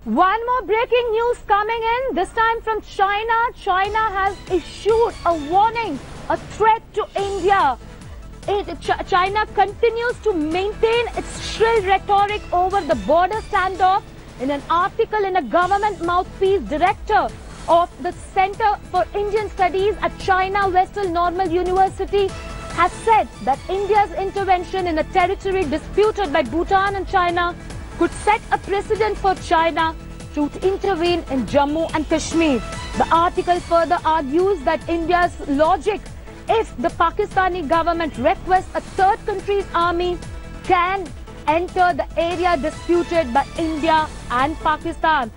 One more breaking news coming in, this time from China. China has issued a warning, a threat to India. China continues to maintain its shrill rhetoric over the border standoff. In an article in a government mouthpiece, director of the Center for Indian Studies at China Western Normal University has said that India's intervention in a territory disputed by Bhutan and China could set a precedent for China to intervene in Jammu and Kashmir. The article further argues that India's logic, if the Pakistani government requests a third country's army, can enter the area disputed by India and Pakistan.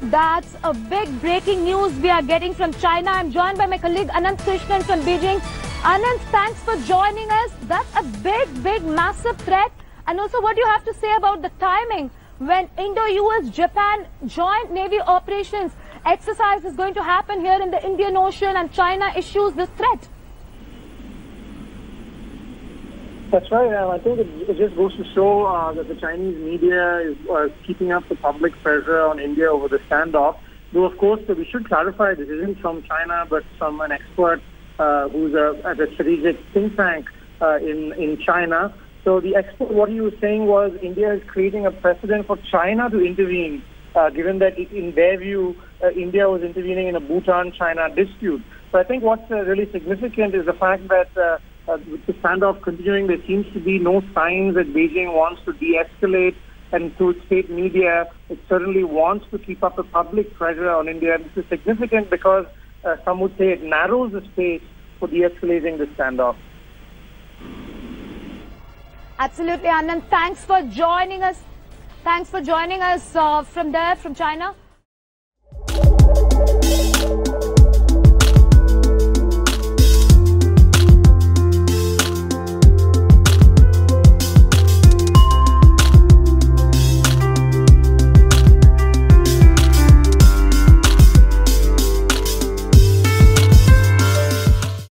That's a big breaking news we are getting from China. I'm joined by my colleague Anant Krishnan from Beijing. Anant, thanks for joining us. That's a big, massive threat. And also, what do you have to say about the timing when Indo-US-Japan joint Navy operations exercise is going to happen here in the Indian Ocean and China issues this threat? That's right. I think it just goes to show that the Chinese media is keeping up the public pressure on India over the standoff. Though, of course, we should clarify this isn't from China, but from an expert who's at a strategic think tank in China. So the expert, what he was saying was India is creating a precedent for China to intervene, given that in their view, India was intervening in a Bhutan-China dispute. So I think what's really significant is the fact that with the standoff continuing, there seems to be no signs that Beijing wants to de-escalate, and through its state media, it certainly wants to keep up the public pressure on India. This is significant because some would say it narrows the space for de-escalating the standoff. Absolutely, Anand. Thanks for joining us. Thanks for joining us from China.